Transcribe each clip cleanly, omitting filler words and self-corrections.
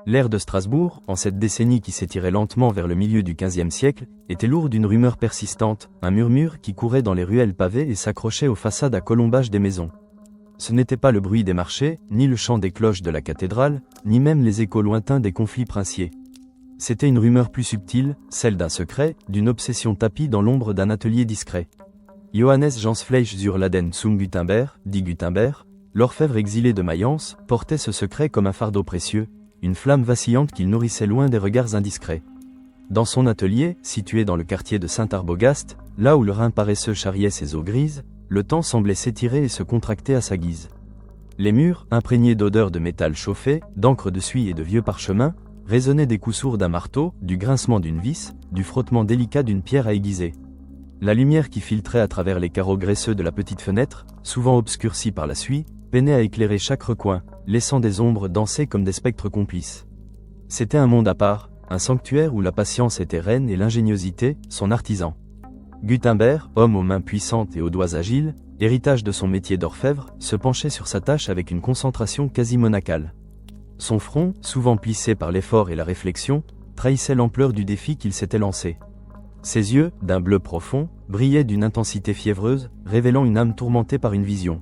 L'air de Strasbourg, en cette décennie qui s'étirait lentement vers le milieu du XVe siècle, était lourd d'une rumeur persistante, un murmure qui courait dans les ruelles pavées et s'accrochait aux façades à colombage des maisons. Ce n'était pas le bruit des marchés, ni le chant des cloches de la cathédrale, ni même les échos lointains des conflits princiers. C'était une rumeur plus subtile, celle d'un secret, d'une obsession tapie dans l'ombre d'un atelier discret. Johannes Jansfleisch zur Laden zum Gutenberg, dit Gutenberg, l'orfèvre exilé de Mayence, portait ce secret comme un fardeau précieux, une flamme vacillante qu'il nourrissait loin des regards indiscrets. Dans son atelier, situé dans le quartier de Saint-Arbogast, là où le Rhin paresseux charriait ses eaux grises, le temps semblait s'étirer et se contracter à sa guise. Les murs, imprégnés d'odeurs de métal chauffé, d'encre de suie et de vieux parchemins, résonnaient des coups sourds d'un marteau, du grincement d'une vis, du frottement délicat d'une pierre à aiguiser. La lumière qui filtrait à travers les carreaux graisseux de la petite fenêtre, souvent obscurcie par la suie, peinait à éclairer chaque recoin, laissant des ombres danser comme des spectres complices. C'était un monde à part, un sanctuaire où la patience était reine et l'ingéniosité, son artisan. Gutenberg, homme aux mains puissantes et aux doigts agiles, héritage de son métier d'orfèvre, se penchait sur sa tâche avec une concentration quasi monacale. Son front, souvent plissé par l'effort et la réflexion, trahissait l'ampleur du défi qu'il s'était lancé. Ses yeux, d'un bleu profond, brillaient d'une intensité fiévreuse, révélant une âme tourmentée par une vision.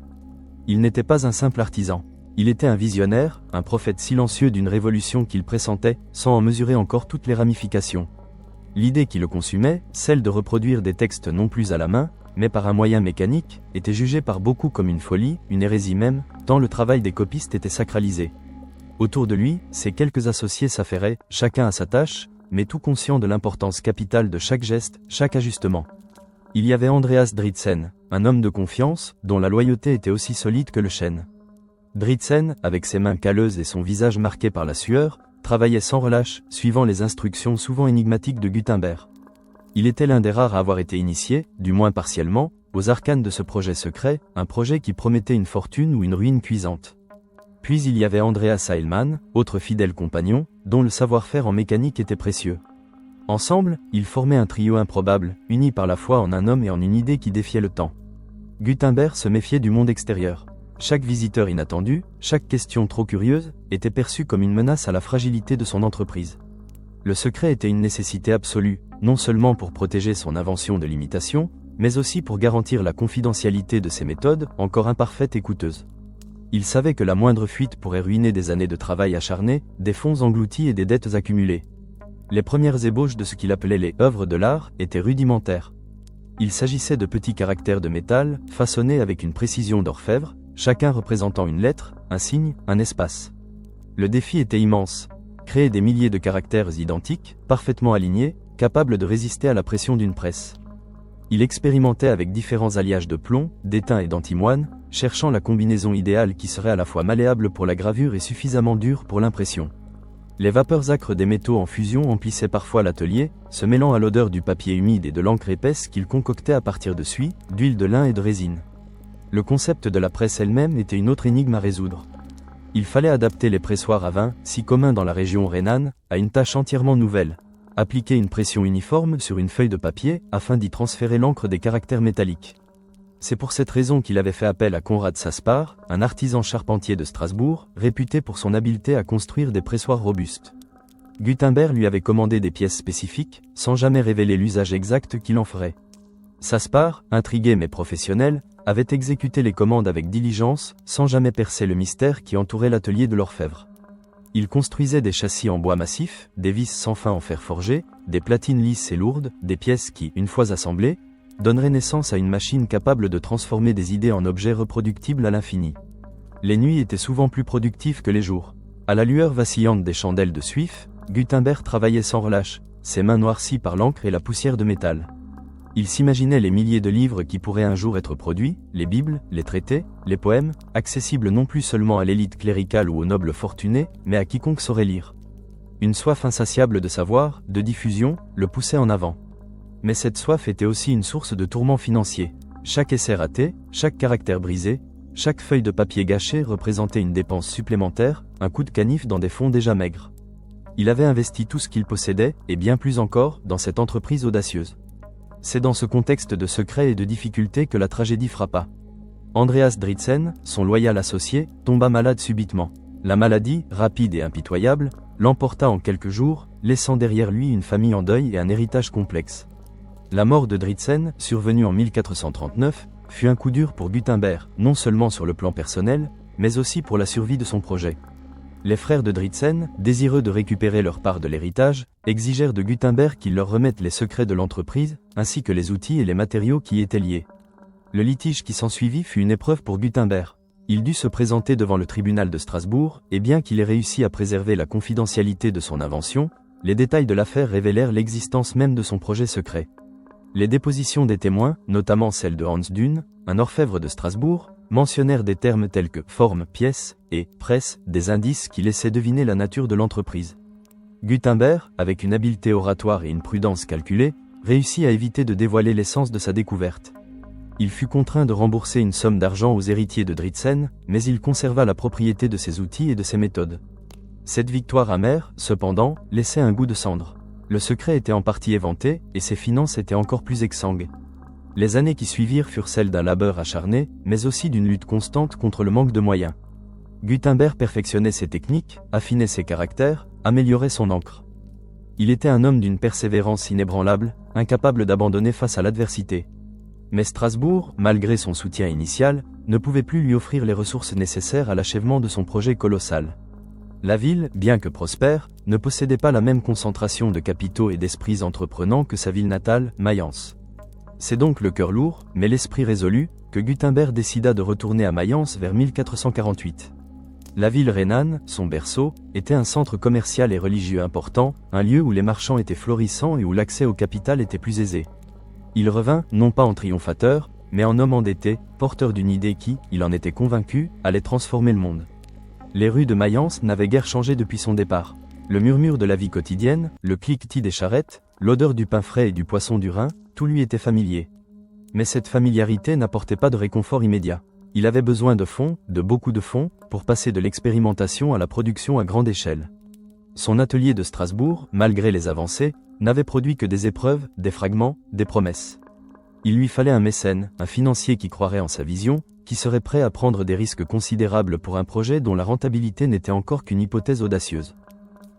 Il n'était pas un simple artisan. Il était un visionnaire, un prophète silencieux d'une révolution qu'il pressentait, sans en mesurer encore toutes les ramifications. L'idée qui le consumait, celle de reproduire des textes non plus à la main, mais par un moyen mécanique, était jugée par beaucoup comme une folie, une hérésie même, tant le travail des copistes était sacralisé. Autour de lui, ses quelques associés s'affairaient, chacun à sa tâche, mais tout conscient de l'importance capitale de chaque geste, chaque ajustement. Il y avait Andreas Dritzen, un homme de confiance, dont la loyauté était aussi solide que le chêne. Dritzen, avec ses mains calleuses et son visage marqué par la sueur, travaillait sans relâche, suivant les instructions souvent énigmatiques de Gutenberg. Il était l'un des rares à avoir été initié, du moins partiellement, aux arcanes de ce projet secret, un projet qui promettait une fortune ou une ruine cuisante. Puis il y avait Andreas Heilmann, autre fidèle compagnon, dont le savoir-faire en mécanique était précieux. Ensemble, ils formaient un trio improbable, uni par la foi en un homme et en une idée qui défiait le temps. Gutenberg se méfiait du monde extérieur. Chaque visiteur inattendu, chaque question trop curieuse, était perçue comme une menace à la fragilité de son entreprise. Le secret était une nécessité absolue, non seulement pour protéger son invention de l'imitation, mais aussi pour garantir la confidentialité de ses méthodes, encore imparfaites et coûteuses. Il savait que la moindre fuite pourrait ruiner des années de travail acharné, des fonds engloutis et des dettes accumulées. Les premières ébauches de ce qu'il appelait les œuvres de l'art étaient rudimentaires. Il s'agissait de petits caractères de métal, façonnés avec une précision d'orfèvre, chacun représentant une lettre, un signe, un espace. Le défi était immense. Créer des milliers de caractères identiques, parfaitement alignés, capables de résister à la pression d'une presse. Il expérimentait avec différents alliages de plomb, d'étain et d'antimoine, cherchant la combinaison idéale qui serait à la fois malléable pour la gravure et suffisamment dure pour l'impression. Les vapeurs âcres des métaux en fusion emplissaient parfois l'atelier, se mêlant à l'odeur du papier humide et de l'encre épaisse qu'il concoctait à partir de suie, d'huile de lin et de résine. Le concept de la presse elle-même était une autre énigme à résoudre. Il fallait adapter les pressoirs à vin, si communs dans la région rhénane, à une tâche entièrement nouvelle. Appliquer une pression uniforme sur une feuille de papier, afin d'y transférer l'encre des caractères métalliques. C'est pour cette raison qu'il avait fait appel à Konrad Saspar, un artisan charpentier de Strasbourg, réputé pour son habileté à construire des pressoirs robustes. Gutenberg lui avait commandé des pièces spécifiques, sans jamais révéler l'usage exact qu'il en ferait. Saspar, intrigué mais professionnel, avait exécuté les commandes avec diligence, sans jamais percer le mystère qui entourait l'atelier de l'orfèvre. Il construisait des châssis en bois massif, des vis sans fin en fer forgé, des platines lisses et lourdes, des pièces qui, une fois assemblées, donneraient naissance à une machine capable de transformer des idées en objets reproductibles à l'infini. Les nuits étaient souvent plus productives que les jours. À la lueur vacillante des chandelles de suif, Gutenberg travaillait sans relâche, ses mains noircies par l'encre et la poussière de métal. Il s'imaginait les milliers de livres qui pourraient un jour être produits, les bibles, les traités, les poèmes, accessibles non plus seulement à l'élite cléricale ou aux nobles fortunés, mais à quiconque saurait lire. Une soif insatiable de savoir, de diffusion, le poussait en avant. Mais cette soif était aussi une source de tourments financiers. Chaque essai raté, chaque caractère brisé, chaque feuille de papier gâchée représentait une dépense supplémentaire, un coup de canif dans des fonds déjà maigres. Il avait investi tout ce qu'il possédait, et bien plus encore, dans cette entreprise audacieuse. C'est dans ce contexte de secret et de difficulté que la tragédie frappa. Andreas Dritzen, son loyal associé, tomba malade subitement. La maladie, rapide et impitoyable, l'emporta en quelques jours, laissant derrière lui une famille en deuil et un héritage complexe. La mort de Dritzen, survenue en 1439, fut un coup dur pour Gutenberg, non seulement sur le plan personnel, mais aussi pour la survie de son projet. Les frères de Dritzen, désireux de récupérer leur part de l'héritage, exigèrent de Gutenberg qu'il leur remette les secrets de l'entreprise, ainsi que les outils et les matériaux qui y étaient liés. Le litige qui s'ensuivit fut une épreuve pour Gutenberg. Il dut se présenter devant le tribunal de Strasbourg, et bien qu'il ait réussi à préserver la confidentialité de son invention, les détails de l'affaire révélèrent l'existence même de son projet secret. Les dépositions des témoins, notamment celle de Hans Dune, un orfèvre de Strasbourg, mentionnèrent des termes tels que forme, pièce et presse, des indices qui laissaient deviner la nature de l'entreprise. Gutenberg, avec une habileté oratoire et une prudence calculée, réussit à éviter de dévoiler l'essence de sa découverte. Il fut contraint de rembourser une somme d'argent aux héritiers de Dritzen, mais il conserva la propriété de ses outils et de ses méthodes. Cette victoire amère, cependant, laissait un goût de cendre. Le secret était en partie éventé, et ses finances étaient encore plus exsangues. Les années qui suivirent furent celles d'un labeur acharné, mais aussi d'une lutte constante contre le manque de moyens. Gutenberg perfectionnait ses techniques, affinait ses caractères, améliorait son encre. Il était un homme d'une persévérance inébranlable, incapable d'abandonner face à l'adversité. Mais Strasbourg, malgré son soutien initial, ne pouvait plus lui offrir les ressources nécessaires à l'achèvement de son projet colossal. La ville, bien que prospère, ne possédait pas la même concentration de capitaux et d'esprits entreprenants que sa ville natale, Mayence. C'est donc le cœur lourd, mais l'esprit résolu, que Gutenberg décida de retourner à Mayence vers 1448. La ville rhénane, son berceau, était un centre commercial et religieux important, un lieu où les marchands étaient florissants et où l'accès au capital était plus aisé. Il revint, non pas en triomphateur, mais en homme endetté, porteur d'une idée qui, il en était convaincu, allait transformer le monde. Les rues de Mayence n'avaient guère changé depuis son départ. Le murmure de la vie quotidienne, le cliquetis des charrettes, l'odeur du pain frais et du poisson du Rhin, tout lui était familier. Mais cette familiarité n'apportait pas de réconfort immédiat. Il avait besoin de fonds, de beaucoup de fonds, pour passer de l'expérimentation à la production à grande échelle. Son atelier de Strasbourg, malgré les avancées, n'avait produit que des épreuves, des fragments, des promesses. Il lui fallait un mécène, un financier qui croirait en sa vision, qui serait prêt à prendre des risques considérables pour un projet dont la rentabilité n'était encore qu'une hypothèse audacieuse.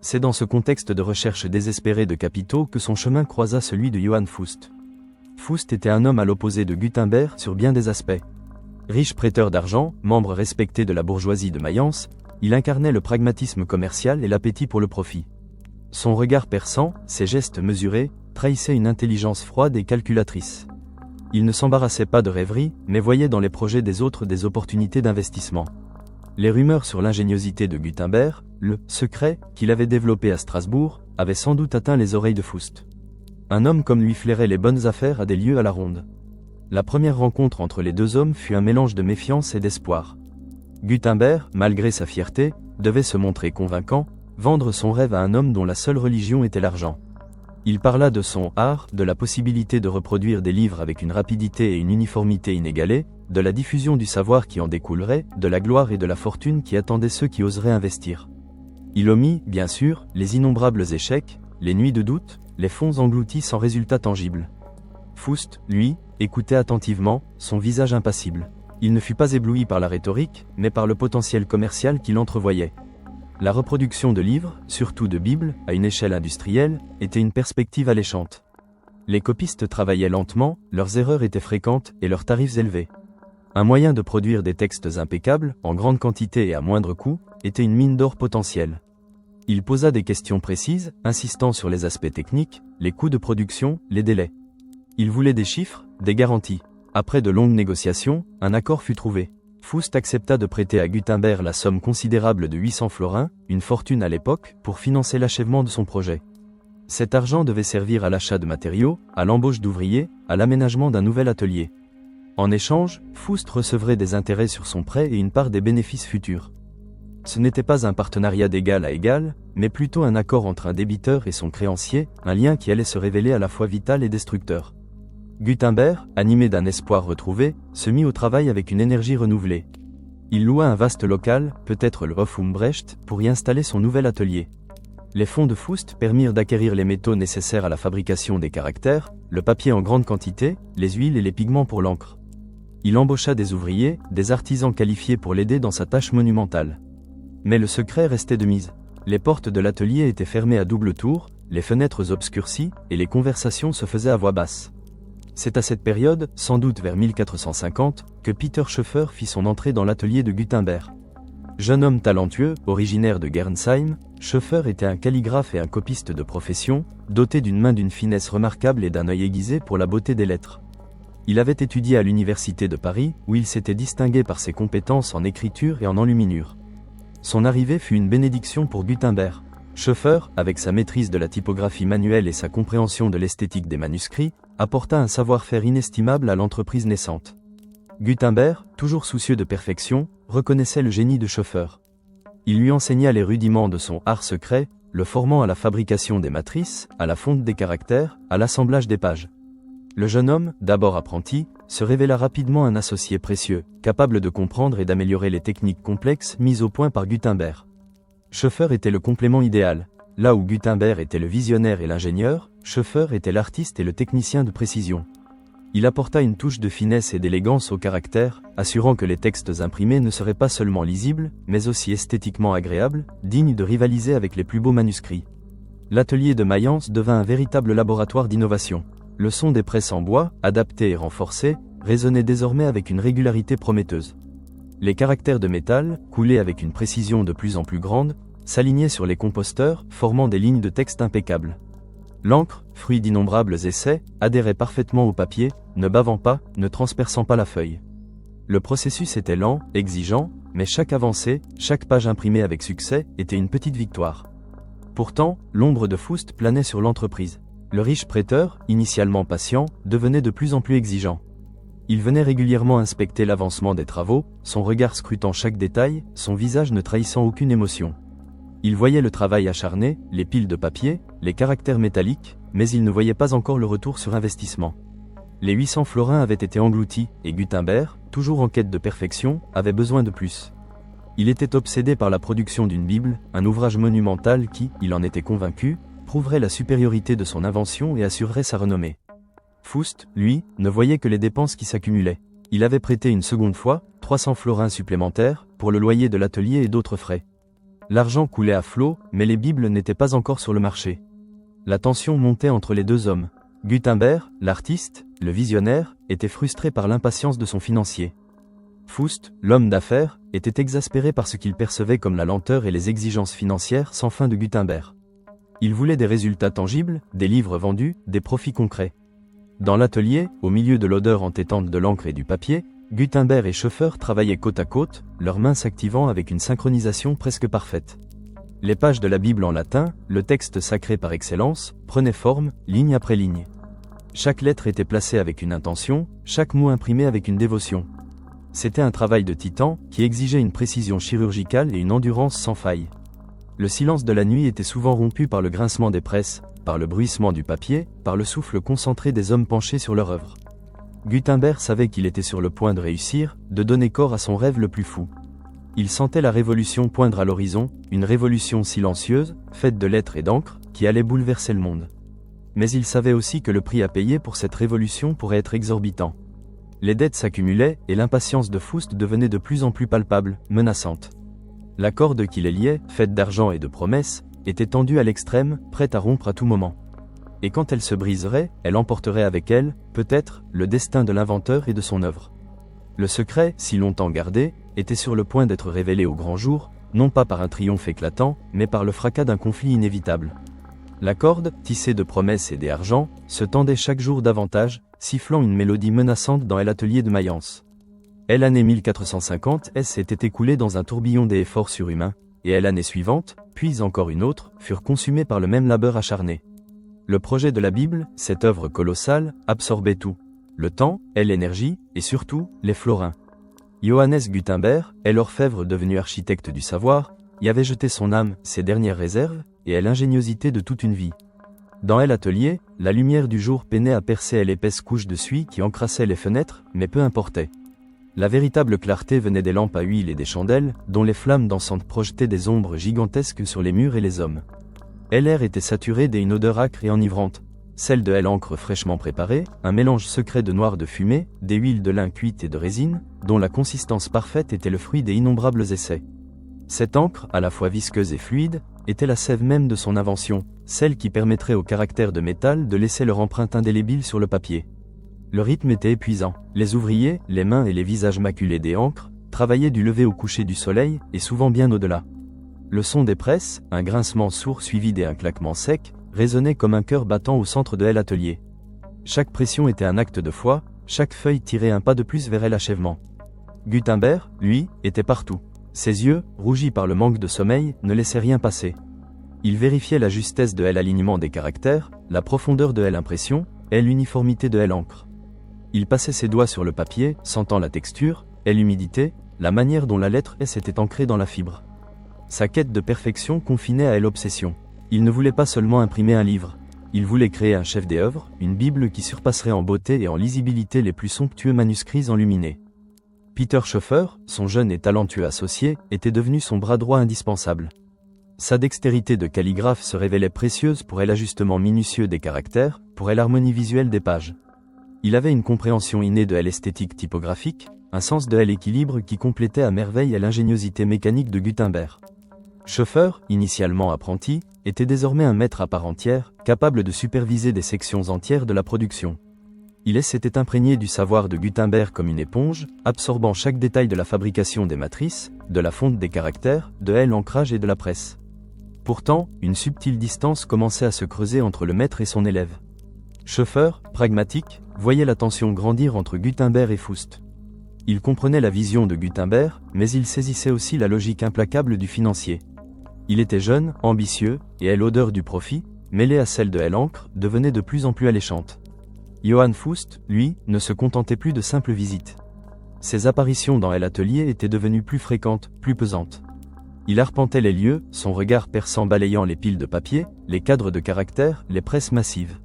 C'est dans ce contexte de recherche désespérée de capitaux que son chemin croisa celui de Johann Faust. Faust était un homme à l'opposé de Gutenberg sur bien des aspects. Riche prêteur d'argent, membre respecté de la bourgeoisie de Mayence, il incarnait le pragmatisme commercial et l'appétit pour le profit. Son regard perçant, ses gestes mesurés, trahissaient une intelligence froide et calculatrice. Il ne s'embarrassait pas de rêveries, mais voyait dans les projets des autres des opportunités d'investissement. Les rumeurs sur l'ingéniosité de Gutenberg, le « secret » qu'il avait développé à Strasbourg, avaient sans doute atteint les oreilles de Faust. Un homme comme lui flairait les bonnes affaires à des lieues à la ronde. La première rencontre entre les deux hommes fut un mélange de méfiance et d'espoir. Gutenberg, malgré sa fierté, devait se montrer convaincant, vendre son rêve à un homme dont la seule religion était l'argent. Il parla de son art, de la possibilité de reproduire des livres avec une rapidité et une uniformité inégalées, de la diffusion du savoir qui en découlerait, de la gloire et de la fortune qui attendaient ceux qui oseraient investir. Il omit, bien sûr, les innombrables échecs, les nuits de doute, les fonds engloutis sans résultat tangible. Faust, lui, écoutait attentivement, son visage impassible. Il ne fut pas ébloui par la rhétorique, mais par le potentiel commercial qu'il entrevoyait. La reproduction de livres, surtout de Bibles, à une échelle industrielle, était une perspective alléchante. Les copistes travaillaient lentement, leurs erreurs étaient fréquentes et leurs tarifs élevés. Un moyen de produire des textes impeccables, en grande quantité et à moindre coût, était une mine d'or potentielle. Il posa des questions précises, insistant sur les aspects techniques, les coûts de production, les délais. Il voulait des chiffres, des garanties. Après de longues négociations, un accord fut trouvé. Faust accepta de prêter à Gutenberg la somme considérable de 800 florins, une fortune à l'époque, pour financer l'achèvement de son projet. Cet argent devait servir à l'achat de matériaux, à l'embauche d'ouvriers, à l'aménagement d'un nouvel atelier. En échange, Faust recevrait des intérêts sur son prêt et une part des bénéfices futurs. Ce n'était pas un partenariat d'égal à égal, mais plutôt un accord entre un débiteur et son créancier, un lien qui allait se révéler à la fois vital et destructeur. Gutenberg, animé d'un espoir retrouvé, se mit au travail avec une énergie renouvelée. Il loua un vaste local, peut-être le Hof Umbrecht, pour y installer son nouvel atelier. Les fonds de Faust permirent d'acquérir les métaux nécessaires à la fabrication des caractères, le papier en grande quantité, les huiles et les pigments pour l'encre. Il embaucha des ouvriers, des artisans qualifiés pour l'aider dans sa tâche monumentale. Mais le secret restait de mise. Les portes de l'atelier étaient fermées à double tour, les fenêtres obscurcies, et les conversations se faisaient à voix basse. C'est à cette période, sans doute vers 1450, que Peter Schoeffer fit son entrée dans l'atelier de Gutenberg. Jeune homme talentueux, originaire de Gernsheim, Schoeffer était un calligraphe et un copiste de profession, doté d'une main d'une finesse remarquable et d'un œil aiguisé pour la beauté des lettres. Il avait étudié à l'université de Paris, où il s'était distingué par ses compétences en écriture et en enluminure. Son arrivée fut une bénédiction pour Gutenberg. Schoeffer, avec sa maîtrise de la typographie manuelle et sa compréhension de l'esthétique des manuscrits, apporta un savoir-faire inestimable à l'entreprise naissante. Gutenberg, toujours soucieux de perfection, reconnaissait le génie de Schoeffer. Il lui enseigna les rudiments de son art secret, le formant à la fabrication des matrices, à la fonte des caractères, à l'assemblage des pages. Le jeune homme, d'abord apprenti, se révéla rapidement un associé précieux, capable de comprendre et d'améliorer les techniques complexes mises au point par Gutenberg. Schoeffer était le complément idéal. Là où Gutenberg était le visionnaire et l'ingénieur, Schoeffer était l'artiste et le technicien de précision. Il apporta une touche de finesse et d'élégance au caractère, assurant que les textes imprimés ne seraient pas seulement lisibles, mais aussi esthétiquement agréables, dignes de rivaliser avec les plus beaux manuscrits. L'atelier de Mayence devint un véritable laboratoire d'innovation. Le son des presses en bois, adapté et renforcé, résonnait désormais avec une régularité prometteuse. Les caractères de métal, coulés avec une précision de plus en plus grande, s'alignaient sur les composteurs, formant des lignes de texte impeccables. L'encre, fruit d'innombrables essais, adhérait parfaitement au papier, ne bavant pas, ne transperçant pas la feuille. Le processus était lent, exigeant, mais chaque avancée, chaque page imprimée avec succès, était une petite victoire. Pourtant, l'ombre de Faust planait sur l'entreprise. Le riche prêteur, initialement patient, devenait de plus en plus exigeant. Il venait régulièrement inspecter l'avancement des travaux, son regard scrutant chaque détail, son visage ne trahissant aucune émotion. Il voyait le travail acharné, les piles de papier, les caractères métalliques, mais il ne voyait pas encore le retour sur investissement. Les 800 florins avaient été engloutis, et Gutenberg, toujours en quête de perfection, avait besoin de plus. Il était obsédé par la production d'une Bible, un ouvrage monumental qui, il en était convaincu, prouverait la supériorité de son invention et assurerait sa renommée. Faust, lui, ne voyait que les dépenses qui s'accumulaient. Il avait prêté une seconde fois, 300 florins supplémentaires, pour le loyer de l'atelier et d'autres frais. L'argent coulait à flot, mais les Bibles n'étaient pas encore sur le marché. La tension montait entre les deux hommes. Gutenberg, l'artiste, le visionnaire, était frustré par l'impatience de son financier. Faust, l'homme d'affaires, était exaspéré par ce qu'il percevait comme la lenteur et les exigences financières sans fin de Gutenberg. Il voulait des résultats tangibles, des livres vendus, des profits concrets. Dans l'atelier, au milieu de l'odeur entêtante de l'encre et du papier, Gutenberg et Schoeffer travaillaient côte à côte, leurs mains s'activant avec une synchronisation presque parfaite. Les pages de la Bible en latin, le texte sacré par excellence, prenaient forme, ligne après ligne. Chaque lettre était placée avec une intention, chaque mot imprimé avec une dévotion. C'était un travail de titan, qui exigeait une précision chirurgicale et une endurance sans faille. Le silence de la nuit était souvent rompu par le grincement des presses, par le bruissement du papier, par le souffle concentré des hommes penchés sur leur œuvre. Gutenberg savait qu'il était sur le point de réussir, de donner corps à son rêve le plus fou. Il sentait la révolution poindre à l'horizon, une révolution silencieuse, faite de lettres et d'encre, qui allait bouleverser le monde. Mais il savait aussi que le prix à payer pour cette révolution pourrait être exorbitant. Les dettes s'accumulaient, et l'impatience de Faust devenait de plus en plus palpable, menaçante. La corde qui les liait, faite d'argent et de promesses, était tendue à l'extrême, prête à rompre à tout moment. Et quand elle se briserait, elle emporterait avec elle, peut-être, le destin de l'inventeur et de son œuvre. Le secret, si longtemps gardé, était sur le point d'être révélé au grand jour, non pas par un triomphe éclatant, mais par le fracas d'un conflit inévitable. La corde, tissée de promesses et d'argent, se tendait chaque jour davantage, sifflant une mélodie menaçante dans l'atelier de Mayence. L'année 1450 s'était écoulée dans un tourbillon d'efforts surhumains, et l'année suivante, puis encore une autre, furent consumées par le même labeur acharné. Le projet de la Bible, cette œuvre colossale, absorbait tout. Le temps, l'énergie, et surtout, les florins. Johannes Gutenberg, l'orfèvre devenu architecte du savoir, y avait jeté son âme, ses dernières réserves, et l'ingéniosité de toute une vie. Dans l'atelier, la lumière du jour peinait à percer l'épaisse couche de suie qui encrassait les fenêtres, mais peu importait. La véritable clarté venait des lampes à huile et des chandelles, dont les flammes dansantes projetaient des ombres gigantesques sur les murs et les hommes. L'air était saturé d'une odeur âcre et enivrante, celle de l'encre fraîchement préparée, un mélange secret de noir de fumée, des huiles de lin cuites et de résine, dont la consistance parfaite était le fruit des innombrables essais. Cette encre, à la fois visqueuse et fluide, était la sève même de son invention, celle qui permettrait aux caractères de métal de laisser leur empreinte indélébile sur le papier. Le rythme était épuisant. Les ouvriers, les mains et les visages maculés des encres, travaillaient du lever au coucher du soleil, et souvent bien au-delà. Le son des presses, un grincement sourd suivi d'un claquement sec, résonnait comme un cœur battant au centre de l'atelier. Chaque pression était un acte de foi, chaque feuille tirait un pas de plus vers l'achèvement. Gutenberg, lui, était partout. Ses yeux, rougis par le manque de sommeil, ne laissaient rien passer. Il vérifiait la justesse de l'alignement des caractères, la profondeur de l'impression, et l'uniformité de l'encre. Il passait ses doigts sur le papier, sentant la texture, et l'humidité, la manière dont la lettre S était ancrée dans la fibre. Sa quête de perfection confinait à l'obsession. Il ne voulait pas seulement imprimer un livre. Il voulait créer un chef-d'œuvre, une Bible qui surpasserait en beauté et en lisibilité les plus somptueux manuscrits enluminés. Peter Schoeffer, son jeune et talentueux associé, était devenu son bras droit indispensable. Sa dextérité de calligraphe se révélait précieuse pour l'ajustement minutieux des caractères, pour l'harmonie visuelle des pages. Il avait une compréhension innée de l'esthétique typographique, un sens de l'équilibre qui complétait à merveille l'ingéniosité mécanique de Gutenberg. Schoeffer, initialement apprenti, était désormais un maître à part entière, capable de superviser des sections entières de la production. Il s'était imprégné du savoir de Gutenberg comme une éponge, absorbant chaque détail de la fabrication des matrices, de la fonte des caractères, de l'ancrage et de la presse. Pourtant, une subtile distance commençait à se creuser entre le maître et son élève. Schoeffer, pragmatique, voyait la tension grandir entre Gutenberg et Faust. Il comprenait la vision de Gutenberg, mais il saisissait aussi la logique implacable du financier. Il était jeune, ambitieux, et l'odeur du profit, mêlée à celle de l'encre, devenait de plus en plus alléchante. Johann Faust, lui, ne se contentait plus de simples visites. Ses apparitions dans l'atelier étaient devenues plus fréquentes, plus pesantes. Il arpentait les lieux, son regard perçant balayant les piles de papier, les cadres de caractères, les presses massives.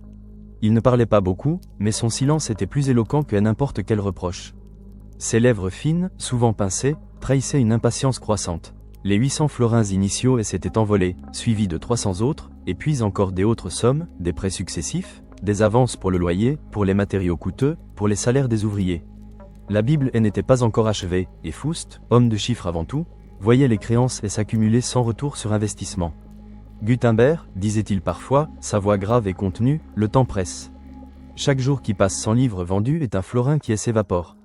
Il ne parlait pas beaucoup, mais son silence était plus éloquent que n'importe quel reproche. Ses lèvres fines, souvent pincées, trahissaient une impatience croissante. Les 800 florins initiaux s'étaient envolés, suivis de 300 autres, et puis encore des autres sommes, des prêts successifs, des avances pour le loyer, pour les matériaux coûteux, pour les salaires des ouvriers. La Bible n'était pas encore achevée, et Faust, homme de chiffres avant tout, voyait les créances s'accumuler sans retour sur investissement. Gutenberg, disait-il parfois, sa voix grave et contenue, le temps presse. Chaque jour qui passe sans livre vendu est un florin qui s'évapore.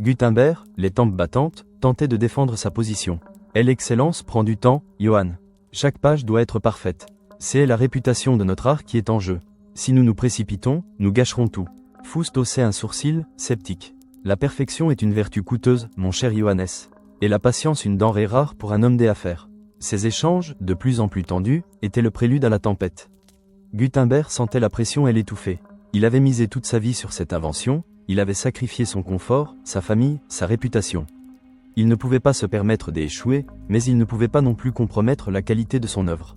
Gutenberg, les tempes battantes, tentait de défendre sa position. L'excellence prend du temps, Johann. Chaque page doit être parfaite. C'est la réputation de notre art qui est en jeu. Si nous nous précipitons, nous gâcherons tout. Faust haussait un sourcil, sceptique. La perfection est une vertu coûteuse, mon cher Johannes. Et la patience une denrée rare pour un homme d'affaires. Ces échanges, de plus en plus tendus, étaient le prélude à la tempête. Gutenberg sentait la pression l'étouffer. Il avait misé toute sa vie sur cette invention, il avait sacrifié son confort, sa famille, sa réputation. Il ne pouvait pas se permettre d'échouer, mais il ne pouvait pas non plus compromettre la qualité de son œuvre.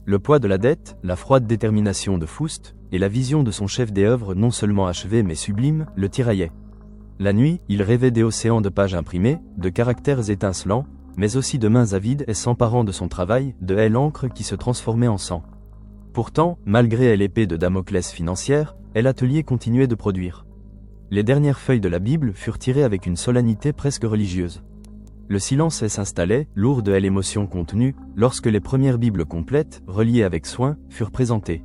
Le poids de la dette, la froide détermination de Faust, et la vision de son chef-d'œuvre non seulement achevé mais sublime, le tiraillaient. La nuit, il rêvait des océans de pages imprimées, de caractères étincelants, mais aussi de mains avides et s'emparant de son travail, de l'encre qui se transformait en sang. Pourtant, malgré l'épée de Damoclès financière, l'atelier continuait de produire. Les dernières feuilles de la Bible furent tirées avec une solennité presque religieuse. Le silence s'installait, lourd de l'émotion contenue, lorsque les premières Bibles complètes, reliées avec soin, furent présentées.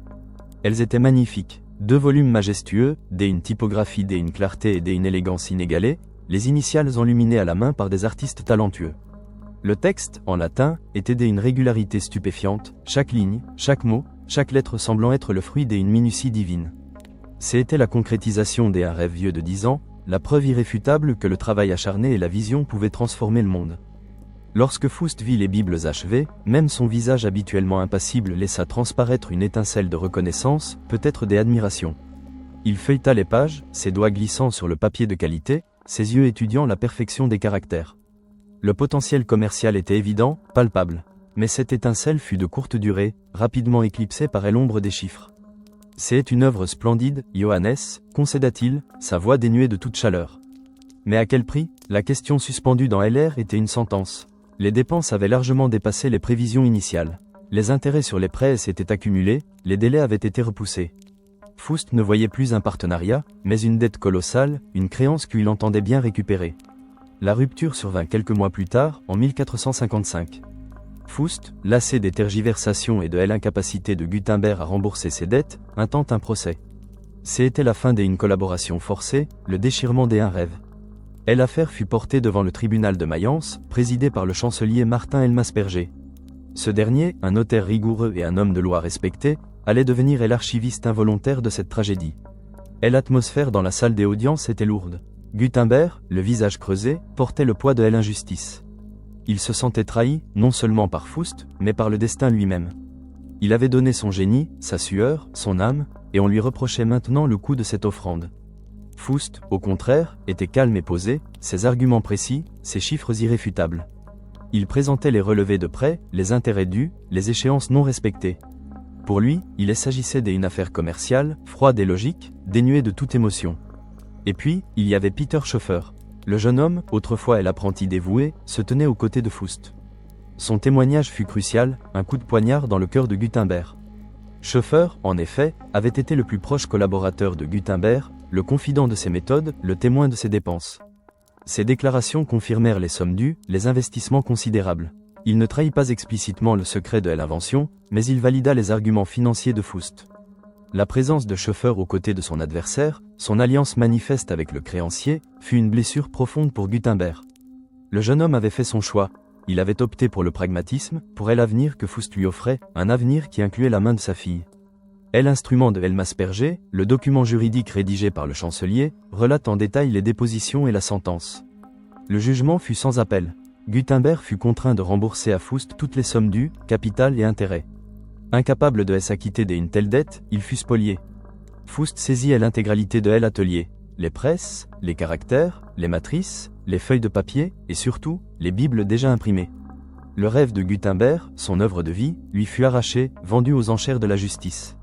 Elles étaient magnifiques, 2 volumes majestueux, d'une typographie, d'une clarté et d'une élégance inégalée, les initiales enluminées à la main par des artistes talentueux. Le texte, en latin, était d'une régularité stupéfiante, chaque ligne, chaque mot, chaque lettre semblant être le fruit d'une minutie divine. C'était la concrétisation d'un rêve vieux de 10 ans, la preuve irréfutable que le travail acharné et la vision pouvaient transformer le monde. Lorsque Faust vit les Bibles achevées, même son visage habituellement impassible laissa transparaître une étincelle de reconnaissance, peut-être d'admiration. Il feuilleta les pages, ses doigts glissant sur le papier de qualité, ses yeux étudiant la perfection des caractères. Le potentiel commercial était évident, palpable. Mais cette étincelle fut de courte durée, rapidement éclipsée par l'ombre des chiffres. C'est une œuvre splendide, Johannes, concéda-t-il, sa voix dénuée de toute chaleur. Mais à quel prix? La question suspendue dans l'air était une sentence. Les dépenses avaient largement dépassé les prévisions initiales. Les intérêts sur les prêts s'étaient accumulés, les délais avaient été repoussés. Faust ne voyait plus un partenariat, mais une dette colossale, une créance qu'il entendait bien récupérer. La rupture survint quelques mois plus tard, en 1455. Faust, lassé des tergiversations et de l'incapacité de Gutenberg à rembourser ses dettes, intente un procès. C'était la fin d'une collaboration forcée, le déchirement des un rêve. L'affaire fut portée devant le tribunal de Mayence, présidé par le chancelier Martin Elmasperger. Ce dernier, un notaire rigoureux et un homme de loi respecté, allait devenir l'archiviste involontaire de cette tragédie. L'atmosphère dans la salle des audiences était lourde. Gutenberg, le visage creusé, portait le poids de l'injustice. Il se sentait trahi, non seulement par Faust, mais par le destin lui-même. Il avait donné son génie, sa sueur, son âme, et on lui reprochait maintenant le coût de cette offrande. Faust, au contraire, était calme et posé, ses arguments précis, ses chiffres irréfutables. Il présentait les relevés de prêts, les intérêts dus, les échéances non respectées. Pour lui, il s'agissait d'une affaire commerciale, froide et logique, dénuée de toute émotion. Et puis, il y avait Peter Schoeffer. Le jeune homme, autrefois l'apprenti dévoué, se tenait aux côtés de Faust. Son témoignage fut crucial, un coup de poignard dans le cœur de Gutenberg. Schoeffer, en effet, avait été le plus proche collaborateur de Gutenberg, le confident de ses méthodes, le témoin de ses dépenses. Ses déclarations confirmèrent les sommes dues, les investissements considérables. Il ne trahit pas explicitement le secret de l'invention, mais il valida les arguments financiers de Faust. La présence de Schoeffer aux côtés de son adversaire, son alliance manifeste avec le créancier, fut une blessure profonde pour Gutenberg. Le jeune homme avait fait son choix. Il avait opté pour le pragmatisme, pour l'avenir que Faust lui offrait, un avenir qui incluait la main de sa fille. L'instrument de Elmasperger, le document juridique rédigé par le chancelier, relate en détail les dépositions et la sentence. Le jugement fut sans appel. Gutenberg fut contraint de rembourser à Faust toutes les sommes dues, capital et intérêts. Incapable de s'acquitter d'une telle dette, il fut spolié. Faust saisit l'intégralité de l'atelier, les presses, les caractères, les matrices, les feuilles de papier, et surtout, les bibles déjà imprimées. Le rêve de Gutenberg, son œuvre de vie, lui fut arraché, vendu aux enchères de la justice.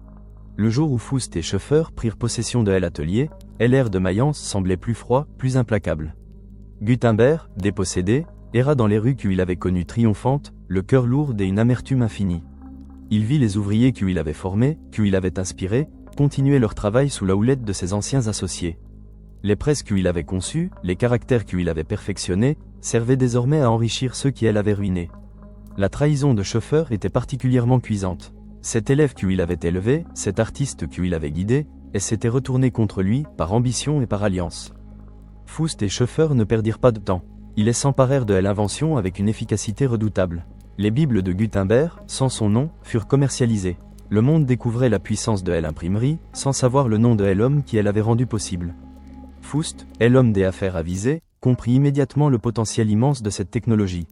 Le jour où Faust et Schoeffer prirent possession de l'atelier, l'air de Mayence semblait plus froid, plus implacable. Gutenberg, dépossédé, erra dans les rues qu'il avait connues triomphantes, le cœur lourd et une amertume infinie. Il vit les ouvriers qu'il avait formés, qu'il avait inspirés, continuer leur travail sous la houlette de ses anciens associés. Les presses qu'il avait conçues, les caractères qu'il avait perfectionnés, servaient désormais à enrichir ceux qui avait ruinés. La trahison de Schoeffer était particulièrement cuisante. Cet élève qu'il avait élevé, cet artiste qu'il avait guidé, s'était retourné contre lui, par ambition et par alliance. Faust et Schoeffer ne perdirent pas de temps. Ils s'emparèrent de l'invention avec une efficacité redoutable. Les bibles de Gutenberg, sans son nom, furent commercialisées. Le monde découvrait la puissance de l'imprimerie, sans savoir le nom de l'homme qui l'avait rendu possible. Faust, l'homme des affaires avisé, comprit immédiatement le potentiel immense de cette technologie.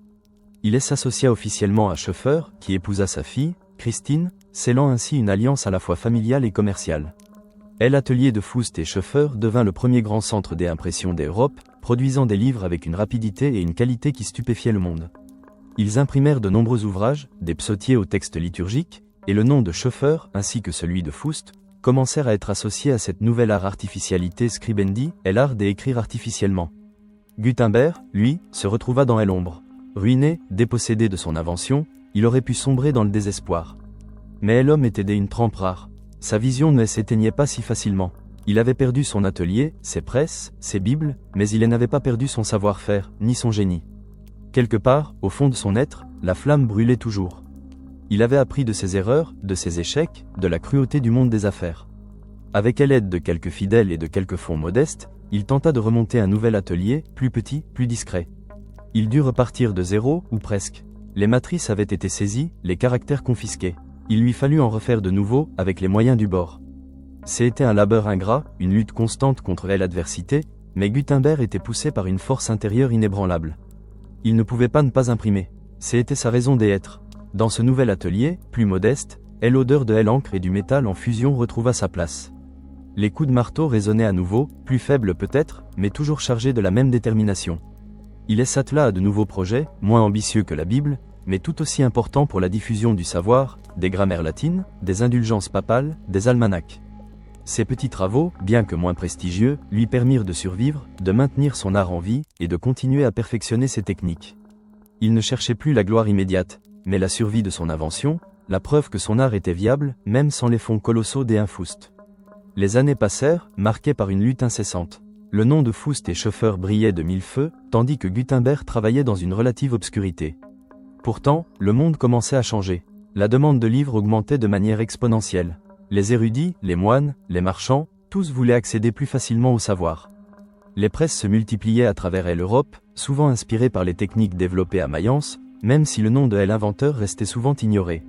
Il s'associa officiellement à Schoeffer, qui épousa sa fille, Christine, scellant ainsi une alliance à la fois familiale et commerciale. L'atelier de Faust et Schoeffer devint le premier grand centre d'impression d'Europe, produisant des livres avec une rapidité et une qualité qui stupéfiaient le monde. Ils imprimèrent de nombreux ouvrages, des psautiers aux textes liturgiques, et le nom de Schoeffer, ainsi que celui de Faust, commencèrent à être associés à cette nouvelle art artificialité scribendi, l'art d'écrire artificiellement. Gutenberg, lui, se retrouva dans l'ombre. Ruiné, dépossédé de son invention, il aurait pu sombrer dans le désespoir. Mais l'homme était d'une trempe rare. Sa vision ne s'éteignait pas si facilement. Il avait perdu son atelier, ses presses, ses bibles, mais il n'avait pas perdu son savoir-faire, ni son génie. Quelque part, au fond de son être, la flamme brûlait toujours. Il avait appris de ses erreurs, de ses échecs, de la cruauté du monde des affaires. Avec l'aide de quelques fidèles et de quelques fonds modestes, il tenta de remonter un nouvel atelier, plus petit, plus discret. Il dut repartir de zéro, ou presque. Les matrices avaient été saisies, les caractères confisqués. Il lui fallut en refaire de nouveaux, avec les moyens du bord. C'était un labeur ingrat, une lutte constante contre l'adversité, mais Gutenberg était poussé par une force intérieure inébranlable. Il ne pouvait pas ne pas imprimer. C'était sa raison d'être. Dans ce nouvel atelier, plus modeste, l'odeur de l'encre et du métal en fusion retrouva sa place. Les coups de marteau résonnaient à nouveau, plus faibles peut-être, mais toujours chargés de la même détermination. Il s'attela à de nouveaux projets, moins ambitieux que la Bible, mais tout aussi importants pour la diffusion du savoir, des grammaires latines, des indulgences papales, des almanachs. Ces petits travaux, bien que moins prestigieux, lui permirent de survivre, de maintenir son art en vie, et de continuer à perfectionner ses techniques. Il ne cherchait plus la gloire immédiate, mais la survie de son invention, la preuve que son art était viable, même sans les fonds colossaux des Faust. Les années passèrent, marquées par une lutte incessante. Le nom de Faust et Schoeffer brillait de mille feux, tandis que Gutenberg travaillait dans une relative obscurité. Pourtant, le monde commençait à changer. La demande de livres augmentait de manière exponentielle. Les érudits, les moines, les marchands, tous voulaient accéder plus facilement au savoir. Les presses se multipliaient à travers l'Europe, souvent inspirées par les techniques développées à Mayence, même si le nom de l'inventeur restait souvent ignoré.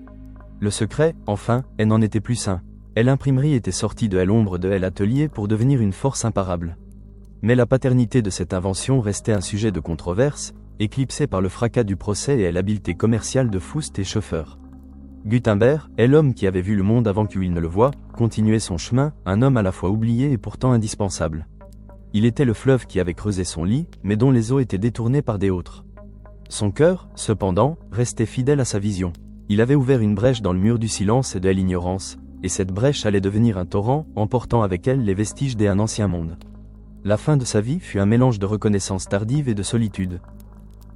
Le secret, enfin, n'en était plus un. L'imprimerie était sortie de l'ombre de l'atelier pour devenir une force imparable. Mais la paternité de cette invention restait un sujet de controverse, éclipsé par le fracas du procès et l'habileté commerciale de Faust et Schoeffer. Gutenberg est l'homme qui avait vu le monde avant qu'il ne le voie, continuer son chemin, un homme à la fois oublié et pourtant indispensable. Il était le fleuve qui avait creusé son lit, mais dont les eaux étaient détournées par des autres. Son cœur, cependant, restait fidèle à sa vision. Il avait ouvert une brèche dans le mur du silence et de l'ignorance, et cette brèche allait devenir un torrent, emportant avec elle les vestiges d'un ancien monde. La fin de sa vie fut un mélange de reconnaissance tardive et de solitude.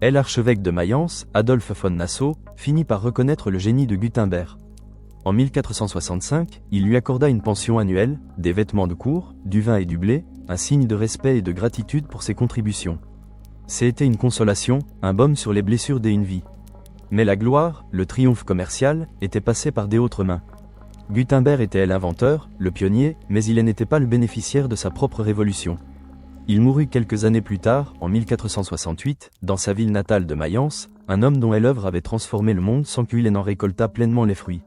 L'archevêque de Mayence, Adolphe von Nassau, finit par reconnaître le génie de Gutenberg. En 1465, il lui accorda une pension annuelle, des vêtements de cour, du vin et du blé, un signe de respect et de gratitude pour ses contributions. C'était une consolation, un baume sur les blessures d'une vie. Mais la gloire, le triomphe commercial, était passé par des autres mains. Gutenberg était l'inventeur, le pionnier, mais il n'était pas le bénéficiaire de sa propre révolution. Il mourut quelques années plus tard, en 1468, dans sa ville natale de Mayence, un homme dont l'œuvre avait transformé le monde sans qu'il en récoltât pleinement les fruits.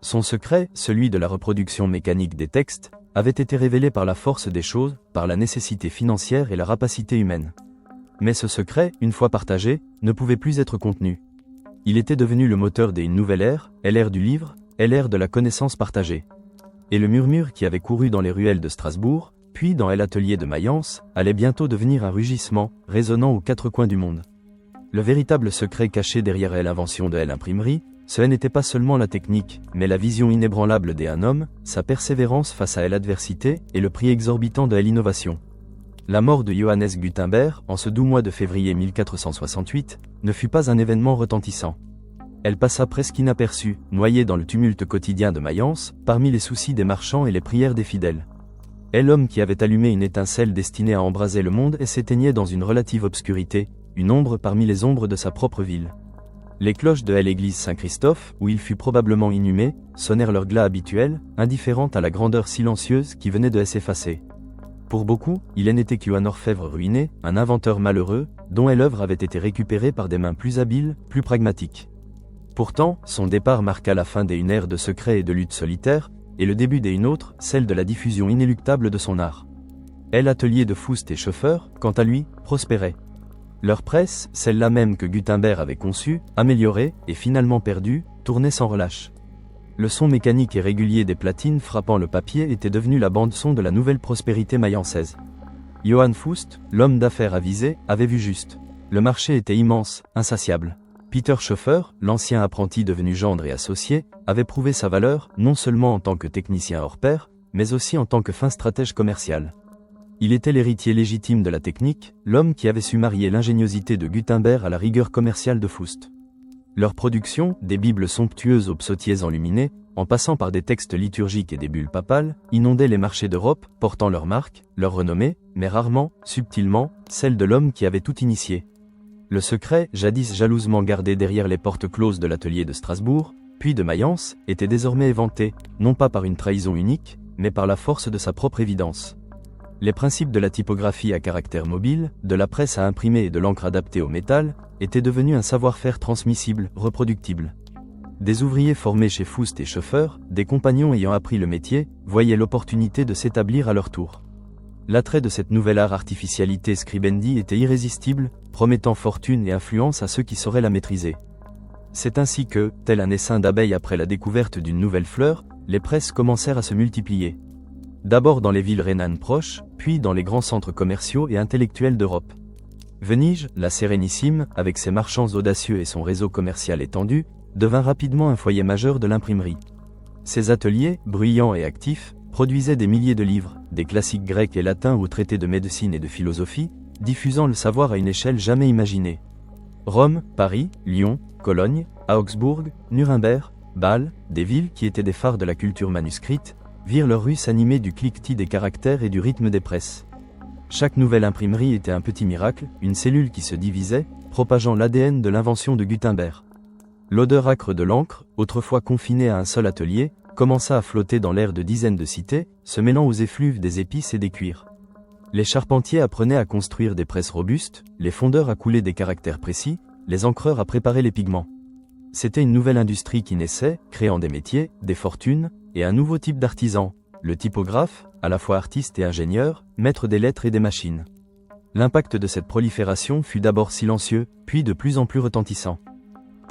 Son secret, celui de la reproduction mécanique des textes, avait été révélé par la force des choses, par la nécessité financière et la rapacité humaine. Mais ce secret, une fois partagé, ne pouvait plus être contenu. Il était devenu le moteur d'une nouvelle ère, l'ère du livre, l'ère de la connaissance partagée. Et le murmure qui avait couru dans les ruelles de Strasbourg, puis dans l'atelier de Mayence, allait bientôt devenir un rugissement, résonnant aux quatre coins du monde. Le véritable secret caché derrière l'invention de l'imprimerie, ce n'était pas seulement la technique, mais la vision inébranlable d'un homme, sa persévérance face à l'adversité et le prix exorbitant de l'innovation. La mort de Johannes Gutenberg, en ce doux mois de février 1468, ne fut pas un événement retentissant. Elle passa presque inaperçue, noyée dans le tumulte quotidien de Mayence, parmi les soucis des marchands et les prières des fidèles. L'homme qui avait allumé une étincelle destinée à embraser le monde et s'éteignait dans une relative obscurité, une ombre parmi les ombres de sa propre ville. Les cloches de l'église Saint-Christophe, où il fut probablement inhumé, sonnèrent leur glas habituel, indifférentes à la grandeur silencieuse qui venait de s'effacer. Pour beaucoup, il n'était qu'un orfèvre ruiné, un inventeur malheureux, dont l'œuvre avait été récupérée par des mains plus habiles, plus pragmatiques. Pourtant, son départ marqua la fin d'une ère de secrets et de luttes solitaires, et le début d'une autre, celle de la diffusion inéluctable de son art. L'atelier de Faust et Schoeffer, quant à lui, prospérait. Leur presse, celle-là même que Gutenberg avait conçue, améliorée et finalement perdue, tournait sans relâche. Le son mécanique et régulier des platines frappant le papier était devenu la bande-son de la nouvelle prospérité mayençaise. Johann Faust, l'homme d'affaires avisé, avait vu juste. Le marché était immense, insatiable. Peter Schoeffer, l'ancien apprenti devenu gendre et associé, avait prouvé sa valeur, non seulement en tant que technicien hors pair, mais aussi en tant que fin stratège commercial. Il était l'héritier légitime de la technique, l'homme qui avait su marier l'ingéniosité de Gutenberg à la rigueur commerciale de Faust. Leur production, des bibles somptueuses aux psautiers enluminés, en passant par des textes liturgiques et des bulles papales, inondait les marchés d'Europe, portant leur marque, leur renommée, mais rarement, subtilement, celle de l'homme qui avait tout initié. Le secret, jadis jalousement gardé derrière les portes closes de l'atelier de Strasbourg, puis de Mayence, était désormais éventé, non pas par une trahison unique, mais par la force de sa propre évidence. Les principes de la typographie à caractère mobile, de la presse à imprimer et de l'encre adaptée au métal, étaient devenus un savoir-faire transmissible, reproductible. Des ouvriers formés chez Faust et Schoeffer, des compagnons ayant appris le métier, voyaient l'opportunité de s'établir à leur tour. L'attrait de cette nouvelle art artificialité scribendi était irrésistible, promettant fortune et influence à ceux qui sauraient la maîtriser. C'est ainsi que, tel un essaim d'abeilles après la découverte d'une nouvelle fleur, les presses commencèrent à se multiplier. D'abord dans les villes rhénanes proches, puis dans les grands centres commerciaux et intellectuels d'Europe. Venise, la Sérénissime, avec ses marchands audacieux et son réseau commercial étendu, devint rapidement un foyer majeur de l'imprimerie. Ces ateliers, bruyants et actifs, produisaient des milliers de livres, des classiques grecs et latins aux traités de médecine et de philosophie, diffusant le savoir à une échelle jamais imaginée. Rome, Paris, Lyon, Cologne, Augsbourg, Nuremberg, Bâle, des villes qui étaient des phares de la culture manuscrite, virent leurs rues s'animer du cliquetis des caractères et du rythme des presses. Chaque nouvelle imprimerie était un petit miracle, une cellule qui se divisait, propageant l'ADN de l'invention de Gutenberg. L'odeur âcre de l'encre, autrefois confinée à un seul atelier, commença à flotter dans l'air de dizaines de cités, se mêlant aux effluves des épices et des cuirs. Les charpentiers apprenaient à construire des presses robustes, les fondeurs à couler des caractères précis, les encreurs à préparer les pigments. C'était une nouvelle industrie qui naissait, créant des métiers, des fortunes, et un nouveau type d'artisan, le typographe, à la fois artiste et ingénieur, maître des lettres et des machines. L'impact de cette prolifération fut d'abord silencieux, puis de plus en plus retentissant.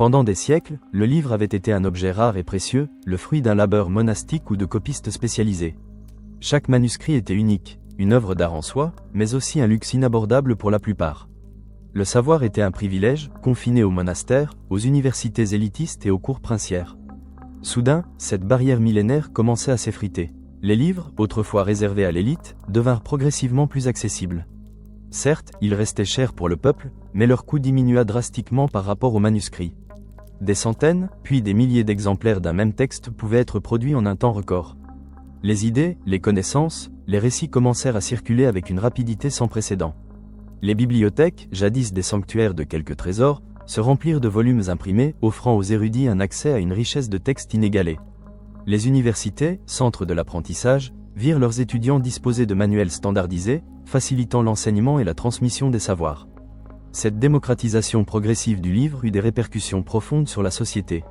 Pendant des siècles, le livre avait été un objet rare et précieux, le fruit d'un labeur monastique ou de copistes spécialisés. Chaque manuscrit était unique, une œuvre d'art en soi, mais aussi un luxe inabordable pour la plupart. Le savoir était un privilège, confiné aux monastères, aux universités élitistes et aux cours princières. Soudain, cette barrière millénaire commençait à s'effriter. Les livres, autrefois réservés à l'élite, devinrent progressivement plus accessibles. Certes, ils restaient chers pour le peuple, mais leur coût diminua drastiquement par rapport aux manuscrits. Des centaines, puis des milliers d'exemplaires d'un même texte pouvaient être produits en un temps record. Les idées, les connaissances, les récits commencèrent à circuler avec une rapidité sans précédent. Les bibliothèques, jadis des sanctuaires de quelques trésors, se remplirent de volumes imprimés, offrant aux érudits un accès à une richesse de textes inégalée. Les universités, centres de l'apprentissage, virent leurs étudiants disposer de manuels standardisés, facilitant l'enseignement et la transmission des savoirs. Cette démocratisation progressive du livre eut des répercussions profondes sur la société.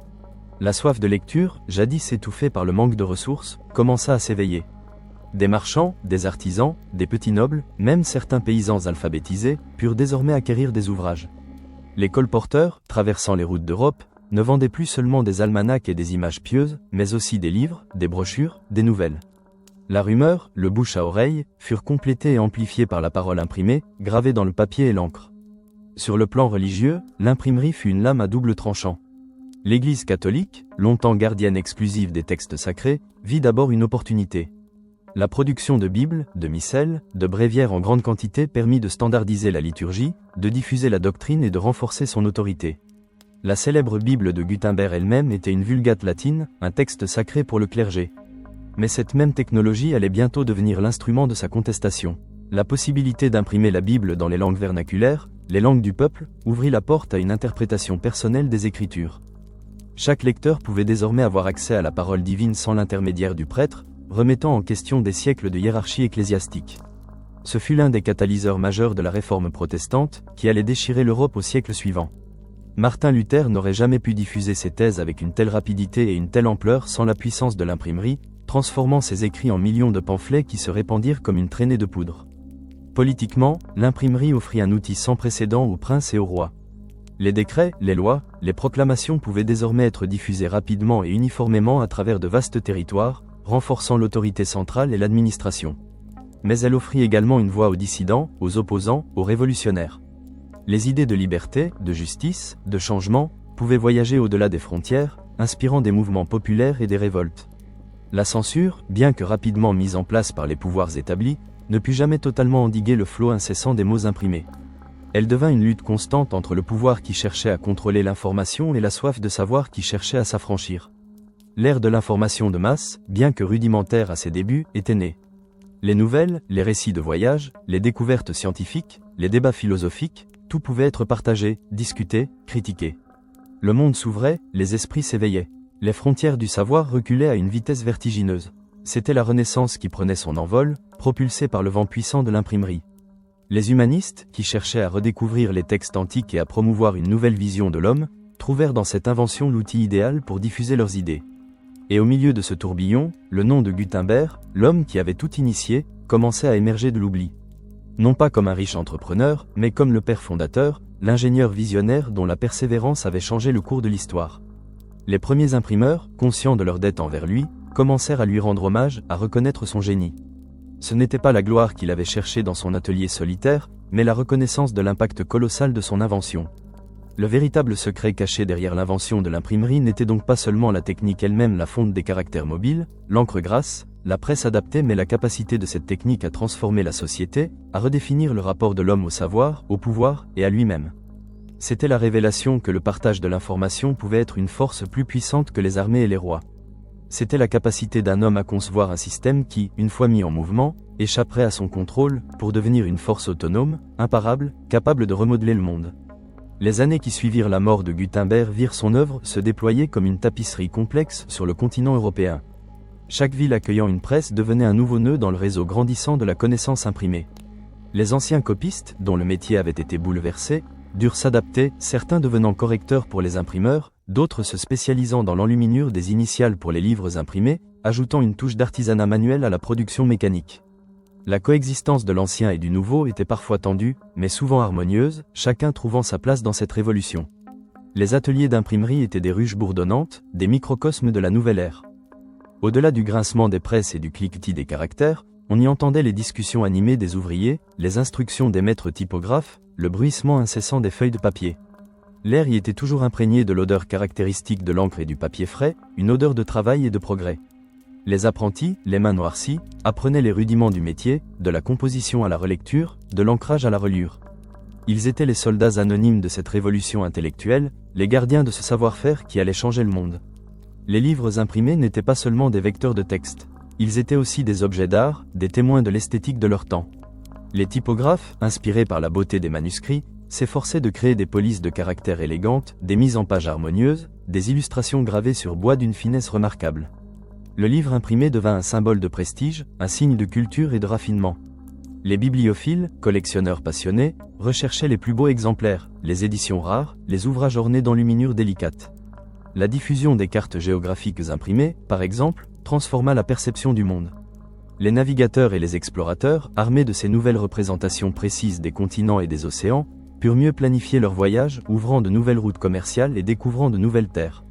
La soif de lecture, jadis étouffée par le manque de ressources, commença à s'éveiller. Des marchands, des artisans, des petits nobles, même certains paysans alphabétisés, purent désormais acquérir des ouvrages. Les colporteurs, traversant les routes d'Europe, ne vendaient plus seulement des almanachs et des images pieuses, mais aussi des livres, des brochures, des nouvelles. La rumeur, le bouche à oreille, furent complétés et amplifiés par la parole imprimée, gravée dans le papier et l'encre. Sur le plan religieux, l'imprimerie fut une lame à double tranchant. L'Église catholique, longtemps gardienne exclusive des textes sacrés, vit d'abord une opportunité. La production de Bibles, de missels, de bréviaires en grande quantité permit de standardiser la liturgie, de diffuser la doctrine et de renforcer son autorité. La célèbre Bible de Gutenberg elle-même était une vulgate latine, un texte sacré pour le clergé. Mais cette même technologie allait bientôt devenir l'instrument de sa contestation. La possibilité d'imprimer la Bible dans les langues vernaculaires, les langues du peuple, ouvrit la porte à une interprétation personnelle des Écritures. Chaque lecteur pouvait désormais avoir accès à la parole divine sans l'intermédiaire du prêtre, remettant en question des siècles de hiérarchie ecclésiastique. Ce fut l'un des catalyseurs majeurs de la réforme protestante, qui allait déchirer l'Europe au siècle suivant. Martin Luther n'aurait jamais pu diffuser ses thèses avec une telle rapidité et une telle ampleur sans la puissance de l'imprimerie, transformant ses écrits en millions de pamphlets qui se répandirent comme une traînée de poudre. Politiquement, l'imprimerie offrit un outil sans précédent aux princes et aux rois. Les décrets, les lois, les proclamations pouvaient désormais être diffusés rapidement et uniformément à travers de vastes territoires, renforçant l'autorité centrale et l'administration. Mais elle offrit également une voix aux dissidents, aux opposants, aux révolutionnaires. Les idées de liberté, de justice, de changement, pouvaient voyager au-delà des frontières, inspirant des mouvements populaires et des révoltes. La censure, bien que rapidement mise en place par les pouvoirs établis, ne put jamais totalement endiguer le flot incessant des mots imprimés. Elle devint une lutte constante entre le pouvoir qui cherchait à contrôler l'information et la soif de savoir qui cherchait à s'affranchir. L'ère de l'information de masse, bien que rudimentaire à ses débuts, était née. Les nouvelles, les récits de voyage, les découvertes scientifiques, les débats philosophiques, tout pouvait être partagé, discuté, critiqué. Le monde s'ouvrait, les esprits s'éveillaient. Les frontières du savoir reculaient à une vitesse vertigineuse. C'était la Renaissance qui prenait son envol, propulsée par le vent puissant de l'imprimerie. Les humanistes, qui cherchaient à redécouvrir les textes antiques et à promouvoir une nouvelle vision de l'homme, trouvèrent dans cette invention l'outil idéal pour diffuser leurs idées. Et au milieu de ce tourbillon, le nom de Gutenberg, l'homme qui avait tout initié, commençait à émerger de l'oubli. Non pas comme un riche entrepreneur, mais comme le père fondateur, l'ingénieur visionnaire dont la persévérance avait changé le cours de l'histoire. Les premiers imprimeurs, conscients de leur dette envers lui, commencèrent à lui rendre hommage, à reconnaître son génie. Ce n'était pas la gloire qu'il avait cherchée dans son atelier solitaire, mais la reconnaissance de l'impact colossal de son invention. Le véritable secret caché derrière l'invention de l'imprimerie n'était donc pas seulement la technique elle-même, la fonte des caractères mobiles, l'encre grasse, la presse adaptée, mais la capacité de cette technique à transformer la société, à redéfinir le rapport de l'homme au savoir, au pouvoir et à lui-même. C'était la révélation que le partage de l'information pouvait être une force plus puissante que les armées et les rois. C'était la capacité d'un homme à concevoir un système qui, une fois mis en mouvement, échapperait à son contrôle, pour devenir une force autonome, imparable, capable de remodeler le monde. Les années qui suivirent la mort de Gutenberg virent son œuvre se déployer comme une tapisserie complexe sur le continent européen. Chaque ville accueillant une presse devenait un nouveau nœud dans le réseau grandissant de la connaissance imprimée. Les anciens copistes, dont le métier avait été bouleversé, durent s'adapter, certains devenant correcteurs pour les imprimeurs, d'autres se spécialisant dans l'enluminure des initiales pour les livres imprimés, ajoutant une touche d'artisanat manuel à la production mécanique. La coexistence de l'ancien et du nouveau était parfois tendue, mais souvent harmonieuse, chacun trouvant sa place dans cette révolution. Les ateliers d'imprimerie étaient des ruches bourdonnantes, des microcosmes de la nouvelle ère. Au-delà du grincement des presses et du cliquetis des caractères, on y entendait les discussions animées des ouvriers, les instructions des maîtres typographes, le bruissement incessant des feuilles de papier. L'air y était toujours imprégné de l'odeur caractéristique de l'encre et du papier frais, une odeur de travail et de progrès. Les apprentis, les mains noircies, apprenaient les rudiments du métier, de la composition à la relecture, de l'ancrage à la reliure. Ils étaient les soldats anonymes de cette révolution intellectuelle, les gardiens de ce savoir-faire qui allait changer le monde. Les livres imprimés n'étaient pas seulement des vecteurs de texte, ils étaient aussi des objets d'art, des témoins de l'esthétique de leur temps. Les typographes, inspirés par la beauté des manuscrits, s'efforçaient de créer des polices de caractères élégantes, des mises en page harmonieuses, des illustrations gravées sur bois d'une finesse remarquable. Le livre imprimé devint un symbole de prestige, un signe de culture et de raffinement. Les bibliophiles, collectionneurs passionnés, recherchaient les plus beaux exemplaires, les éditions rares, les ouvrages ornés d'enluminures délicates. La diffusion des cartes géographiques imprimées, par exemple, transforma la perception du monde. Les navigateurs et les explorateurs, armés de ces nouvelles représentations précises des continents et des océans, purent mieux planifier leurs voyages, ouvrant de nouvelles routes commerciales et découvrant de nouvelles terres.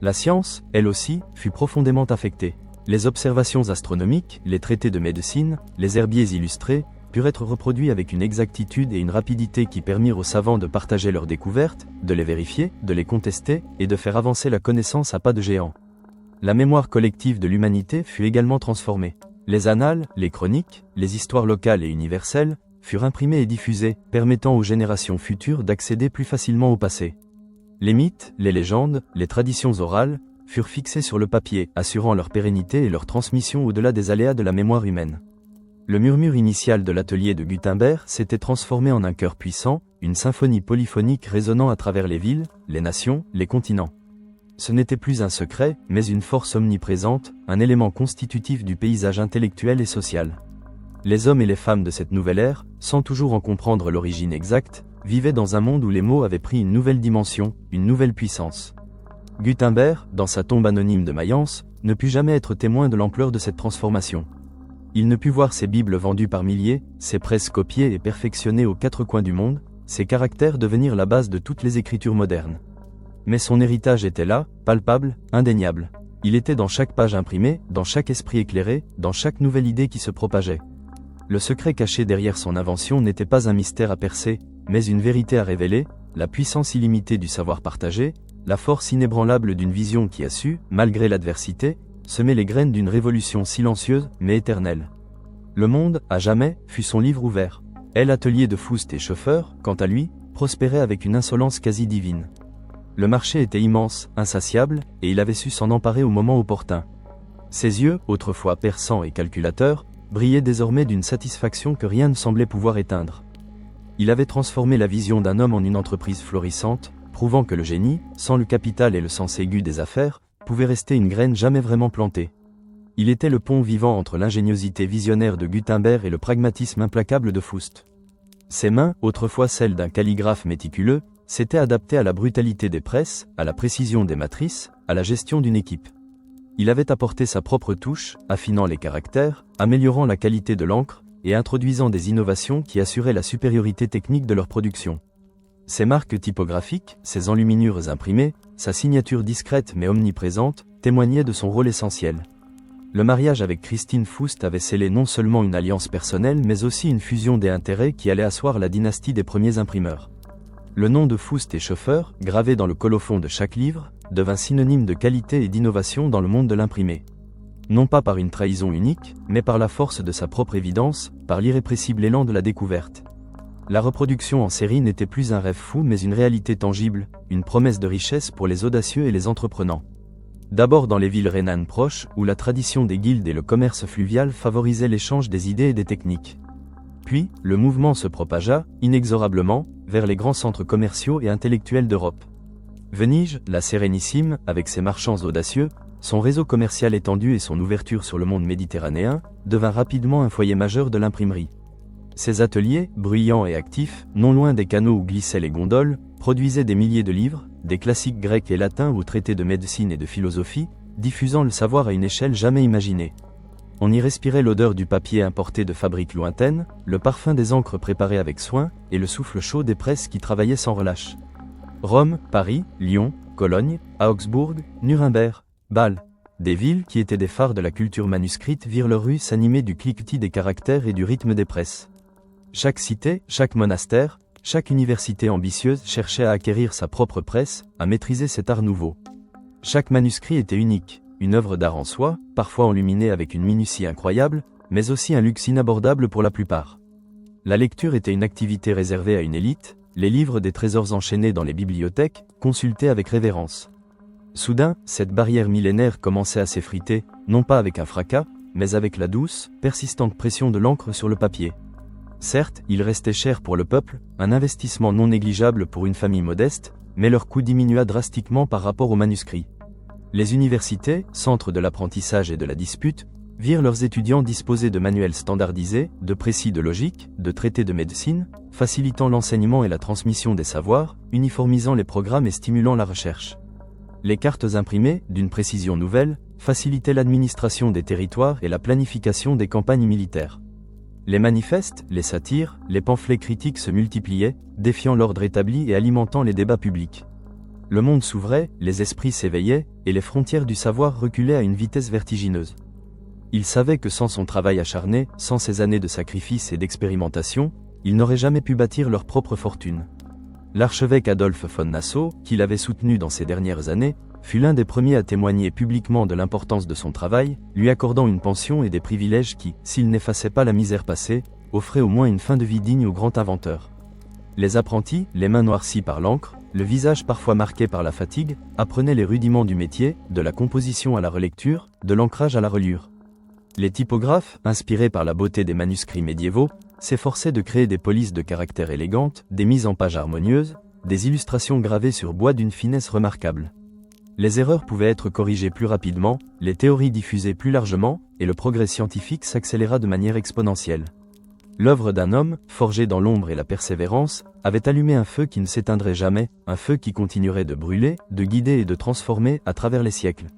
La science, elle aussi, fut profondément affectée. Les observations astronomiques, les traités de médecine, les herbiers illustrés, purent être reproduits avec une exactitude et une rapidité qui permirent aux savants de partager leurs découvertes, de les vérifier, de les contester, et de faire avancer la connaissance à pas de géant. La mémoire collective de l'humanité fut également transformée. Les annales, les chroniques, les histoires locales et universelles, furent imprimées et diffusées, permettant aux générations futures d'accéder plus facilement au passé. Les mythes, les légendes, les traditions orales, furent fixés sur le papier, assurant leur pérennité et leur transmission au-delà des aléas de la mémoire humaine. Le murmure initial de l'atelier de Gutenberg s'était transformé en un chœur puissant, une symphonie polyphonique résonnant à travers les villes, les nations, les continents. Ce n'était plus un secret, mais une force omniprésente, un élément constitutif du paysage intellectuel et social. Les hommes et les femmes de cette nouvelle ère, sans toujours en comprendre l'origine exacte, vivaient dans un monde où les mots avaient pris une nouvelle dimension, une nouvelle puissance. Gutenberg, dans sa tombe anonyme de Mayence, ne put jamais être témoin de l'ampleur de cette transformation. Il ne put voir ses bibles vendues par milliers, ses presses copiées et perfectionnées aux quatre coins du monde, ses caractères devenir la base de toutes les écritures modernes. Mais son héritage était là, palpable, indéniable. Il était dans chaque page imprimée, dans chaque esprit éclairé, dans chaque nouvelle idée qui se propageait. Le secret caché derrière son invention n'était pas un mystère à percer, mais une vérité à révéler, la puissance illimitée du savoir partagé, la force inébranlable d'une vision qui a su, malgré l'adversité, semer les graines d'une révolution silencieuse mais éternelle. Le monde, à jamais, fut son livre ouvert. L'atelier de Faust et chauffeur, quant à lui, prospérait avec une insolence quasi divine. Le marché était immense, insatiable, et il avait su s'en emparer au moment opportun. Ses yeux, autrefois perçants et calculateurs, brillaient désormais d'une satisfaction que rien ne semblait pouvoir éteindre. Il avait transformé la vision d'un homme en une entreprise florissante, prouvant que le génie, sans le capital et le sens aigu des affaires, pouvait rester une graine jamais vraiment plantée. Il était le pont vivant entre l'ingéniosité visionnaire de Gutenberg et le pragmatisme implacable de Faust. Ses mains, autrefois celles d'un calligraphe méticuleux, s'étaient adaptées à la brutalité des presses, à la précision des matrices, à la gestion d'une équipe. Il avait apporté sa propre touche, affinant les caractères, améliorant la qualité de l'encre, et introduisant des innovations qui assuraient la supériorité technique de leur production. Ses marques typographiques, ses enluminures imprimées, sa signature discrète mais omniprésente, témoignaient de son rôle essentiel. Le mariage avec Christine Faust avait scellé non seulement une alliance personnelle mais aussi une fusion des intérêts qui allait asseoir la dynastie des premiers imprimeurs. Le nom de Faust et chauffeur, gravé dans le colophon de chaque livre, devint synonyme de qualité et d'innovation dans le monde de l'imprimé. Non pas par une trahison unique, mais par la force de sa propre évidence, par l'irrépressible élan de la découverte. La reproduction en série n'était plus un rêve fou mais une réalité tangible, une promesse de richesse pour les audacieux et les entreprenants. D'abord dans les villes rhénanes proches, où la tradition des guildes et le commerce fluvial favorisaient l'échange des idées et des techniques. Puis, le mouvement se propagea, inexorablement, vers les grands centres commerciaux et intellectuels d'Europe. Venise, la Sérénissime, avec ses marchands audacieux, son réseau commercial étendu et son ouverture sur le monde méditerranéen, devint rapidement un foyer majeur de l'imprimerie. Ces ateliers, bruyants et actifs, non loin des canaux où glissaient les gondoles, produisaient des milliers de livres, des classiques grecs et latins aux traités de médecine et de philosophie, diffusant le savoir à une échelle jamais imaginée. On y respirait l'odeur du papier importé de fabriques lointaines, le parfum des encres préparées avec soin, et le souffle chaud des presses qui travaillaient sans relâche. Rome, Paris, Lyon, Cologne, Augsbourg, Nuremberg, Bâle. Des villes qui étaient des phares de la culture manuscrite virent leurs rues s'animer du cliquetis des caractères et du rythme des presses. Chaque cité, chaque monastère, chaque université ambitieuse cherchait à acquérir sa propre presse, à maîtriser cet art nouveau. Chaque manuscrit était unique, une œuvre d'art en soi, parfois enluminée avec une minutie incroyable, mais aussi un luxe inabordable pour la plupart. La lecture était une activité réservée à une élite, les livres des trésors enchaînés dans les bibliothèques, consultés avec révérence. Soudain, cette barrière millénaire commençait à s'effriter, non pas avec un fracas, mais avec la douce, persistante pression de l'encre sur le papier. Certes, il restait cher pour le peuple, un investissement non négligeable pour une famille modeste, mais leur coût diminua drastiquement par rapport aux manuscrits. Les universités, centres de l'apprentissage et de la dispute, virent leurs étudiants disposer de manuels standardisés, de précis de logique, de traités de médecine, facilitant l'enseignement et la transmission des savoirs, uniformisant les programmes et stimulant la recherche. Les cartes imprimées, d'une précision nouvelle, facilitaient l'administration des territoires et la planification des campagnes militaires. Les manifestes, les satires, les pamphlets critiques se multipliaient, défiant l'ordre établi et alimentant les débats publics. Le monde s'ouvrait, les esprits s'éveillaient, et les frontières du savoir reculaient à une vitesse vertigineuse. Il savait que sans son travail acharné, sans ses années de sacrifice et d'expérimentation, ils n'auraient jamais pu bâtir leur propre fortune. L'archevêque Adolphe von Nassau, qui l'avait soutenu dans ces dernières années, fut l'un des premiers à témoigner publiquement de l'importance de son travail, lui accordant une pension et des privilèges qui, s'ils n'effaçaient pas la misère passée, offraient au moins une fin de vie digne au grand inventeur. Les apprentis, les mains noircies par l'encre, le visage parfois marqué par la fatigue, apprenaient les rudiments du métier, de la composition à la relecture, de l'ancrage à la reliure. Les typographes, inspirés par la beauté des manuscrits médiévaux, s'efforçaient de créer des polices de caractère élégantes, des mises en page harmonieuses, des illustrations gravées sur bois d'une finesse remarquable. Les erreurs pouvaient être corrigées plus rapidement, les théories diffusées plus largement, et le progrès scientifique s'accéléra de manière exponentielle. L'œuvre d'un homme, forgé dans l'ombre et la persévérance, avait allumé un feu qui ne s'éteindrait jamais, un feu qui continuerait de brûler, de guider et de transformer à travers les siècles.